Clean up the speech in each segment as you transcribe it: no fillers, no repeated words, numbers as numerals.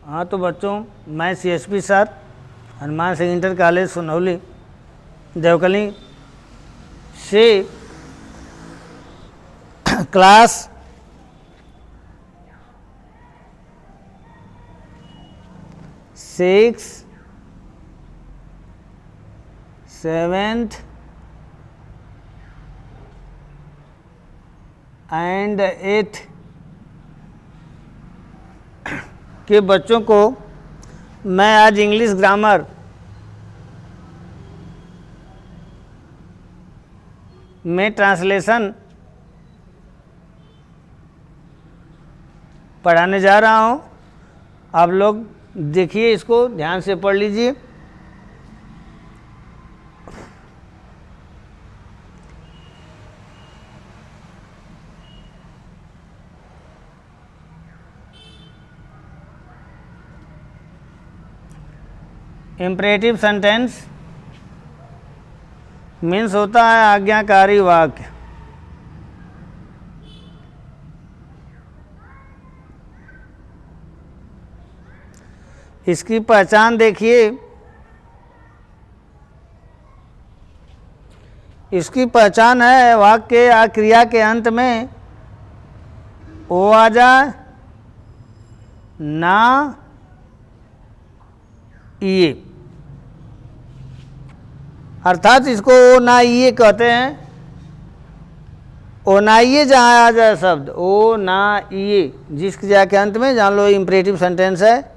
हाँ तो बच्चों, मैं CSP sir, Hanuman Singh inter college Sunauli देवकली से क्लास 6, 7th एंड 8th के बच्चों को मैं आज इंग्लिश ग्रामर में ट्रांसलेशन पढ़ाने जा रहा हूँ। आप लोग देखिए, इसको ध्यान से पढ़ लीजिए। इम्परेटिव सेंटेंस मीन्स होता है आज्ञाकारी वाक्य। इसकी पहचान देखिए। इसकी पहचान है वाक्य या क्रिया के अंत में ओ आ जाए, ना ये, अर्थात इसको ओ ना ये कहते हैं। ओ ना ये जहाँ आ जाए शब्द ओ ना ये, जिस क्रिया के अंत में, जान लो इम्परेटिव सेंटेंस है।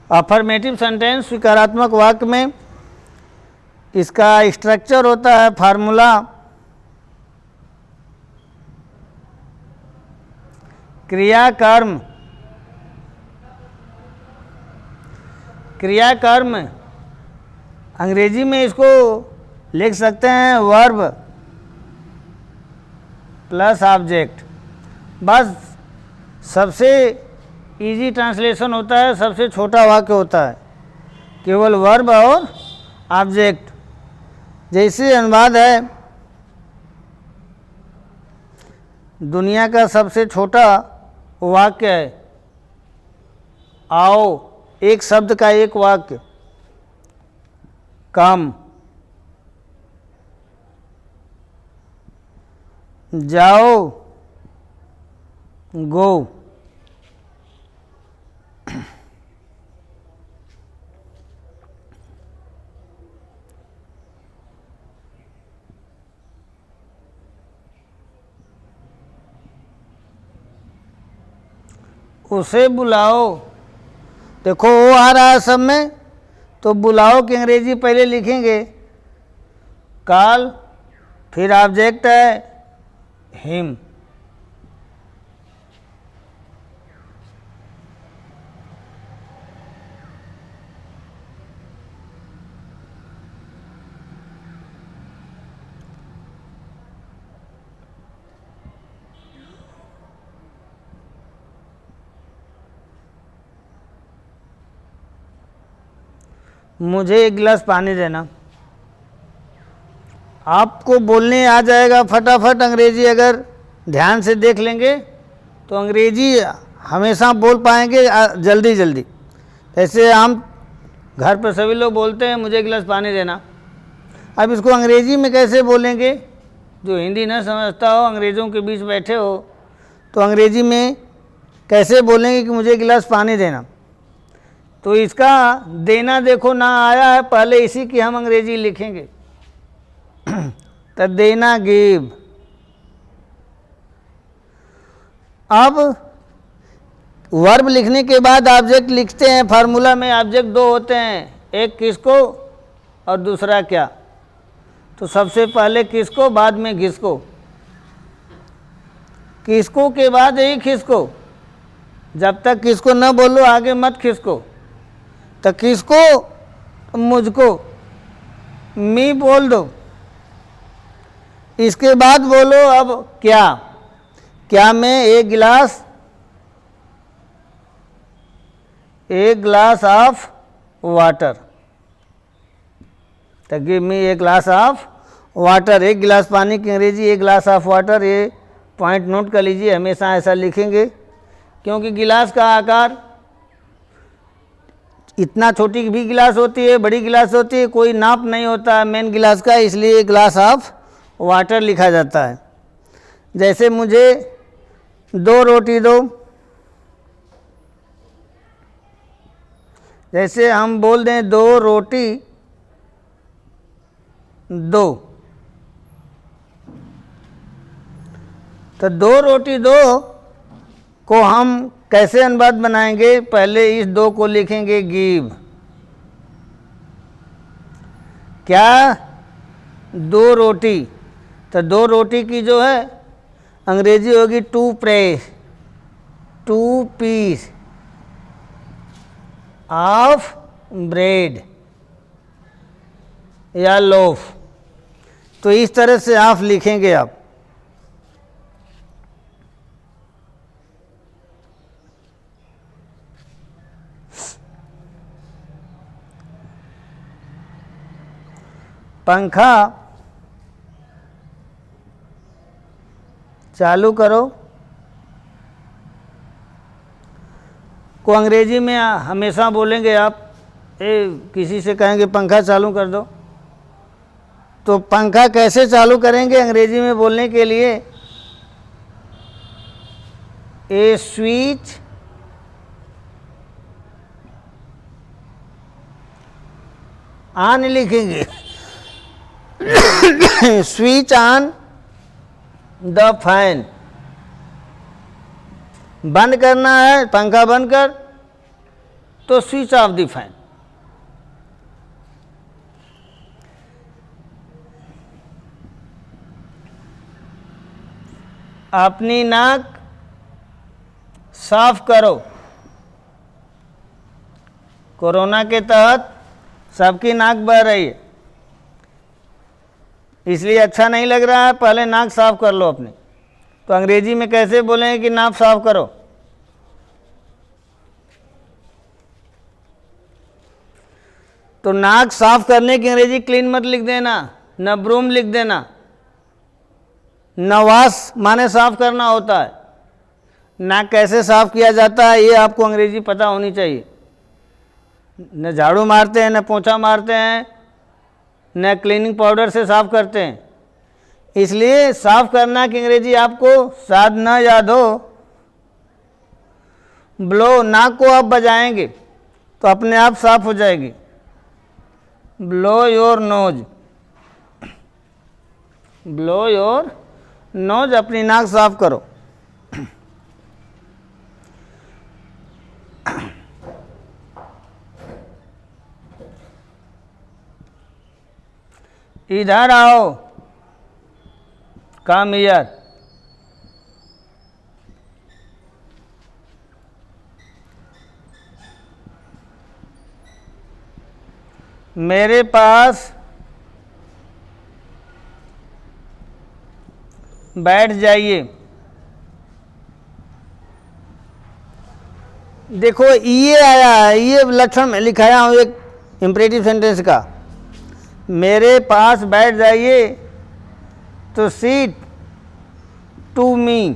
अफर्मेटिव सेंटेंस स्वीकारात्मक वाक्य में इसका स्ट्रक्चर होता है फार्मूला। क्रिया कर्म, क्रिया कर्म अंग्रेजी में इसको लिख सकते हैं वर्ब प्लस ऑब्जेक्ट। बस सबसे इजी ट्रांसलेशन होता है, सबसे छोटा वाक्य होता है, केवल वर्ब और ऑब्जेक्ट। जैसे अनुवाद है, दुनिया का सबसे छोटा वाक्य है आओ, एक शब्द का एक वाक्य, कम, जाओ, गो। उसे बुलाओ, देखो वो आ रहा है सब में, तो बुलाओ की अंग्रेजी पहले लिखेंगे कॉल, फिर ऑब्जेक्ट है हिम। मुझे एक गिलास पानी देना। आपको बोलने आ जाएगा फटाफट अंग्रेजी, अगर ध्यान से देख लेंगे तो अंग्रेजी हमेशा बोल पाएंगे जल्दी जल्दी। ऐसे हम घर पर सभी लोग बोलते हैं मुझे एक गिलास पानी देना। अब इसको अंग्रेजी में कैसे बोलेंगे? जो हिंदी न समझता हो, अंग्रेज़ों के बीच बैठे हो, तो अंग्रेजी में कैसे बोलेंगे कि मुझे एक गिलास पानी देना? तो इसका देना देखो ना आया है, पहले इसी की हम अंग्रेजी लिखेंगे तो देना गिव। अब वर्ब लिखने के बाद ऑब्जेक्ट लिखते हैं। फार्मूला में ऑब्जेक्ट दो होते हैं, एक किसको और दूसरा क्या। तो सबसे पहले किसको, बाद में किसको। किसको के बाद ही किसको, जब तक किसको न बोलो आगे मत खिसको। तो किसको, मुझको, मी बोल दो। इसके बाद बोलो अब क्या। क्या में एक गिलास ऑफ वाटर। तो give me a glass of water, एक गिलास पानी की अंग्रेजी ए ग्लास ऑफ वाटर। ये पॉइंट नोट कर लीजिए, हमेशा ऐसा लिखेंगे, क्योंकि गिलास का आकार इतना छोटी भी गिलास होती है, बड़ी गिलास होती है, कोई नाप नहीं होता है मेन गिलास का, इसलिए ग्लास ऑफ वाटर लिखा जाता है। जैसे मुझे 2 रोटी दो, जैसे हम बोल दें 2 रोटी दो, तो 2 रोटी दो को हम कैसे अनुवाद बनाएंगे? पहले इस 2 को लिखेंगे गिव। क्या? 2 रोटी, तो 2 रोटी की जो है अंग्रेजी होगी 2 प्रेस, 2 पीस ऑफ ब्रेड या लोफ। तो इस तरह से आप लिखेंगे आप। पंखा चालू करो को अंग्रेजी में हमेशा बोलेंगे आप, किसी से कहेंगे पंखा चालू कर दो, तो पंखा कैसे चालू करेंगे अंग्रेजी में बोलने के लिए? ए स्विच ऑन लिखेंगे, स्विच ऑन द फैन। बंद करना है, पंखा बंद कर, तो स्विच ऑफ द फैन। अपनी नाक साफ करो। कोरोना के तहत सबकी नाक बह रही है, इसलिए अच्छा नहीं लग रहा है, पहले नाक साफ कर लो अपनी। तो अंग्रेजी में कैसे बोलेंगे कि नाक साफ करो? तो नाक साफ करने की अंग्रेजी क्लीन मत लिख देना, न ब्रूम लिख देना, न वाश माने साफ करना होता है। नाक कैसे साफ किया जाता है ये आपको अंग्रेजी पता होनी चाहिए। न झाड़ू मारते हैं, न पोंछा मारते हैं, न क्लीनिंग पाउडर से साफ करते हैं। इसलिए साफ करना की अंग्रेजी आपको शायद न याद हो। ब्लो, नाक को आप बजाएंगे तो अपने आप साफ हो जाएगी। Blow your nose, blow your nose, अपनी नाक साफ करो। इधर आओ, कम हियर। मेरे पास बैठ जाइए। देखो ये आया है, ये लक्षण में लिखाया हूँ एक इम्परेटिव सेंटेंस का। मेरे पास बैठ जाइए, तो sit to me,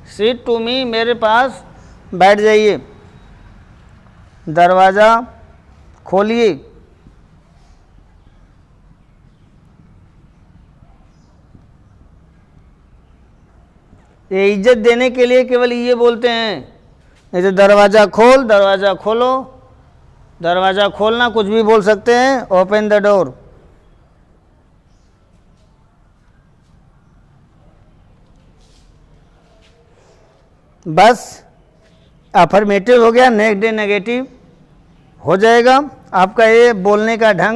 sit to me, मेरे पास बैठ जाइए। दरवाज़ा खोलिए। ये इज्जत देने के लिए केवल ये बोलते हैं, नहीं तो दरवाज़ा खोल, दरवाज़ा खोलो। दरवाज़ा खोलना कुछ भी बोल सकते हैं, ओपन द डोर। बस अफर्मेटिव हो गया, नेक्स्ट डे नेगेटिव हो जाएगा। आपका ये बोलने का ढंग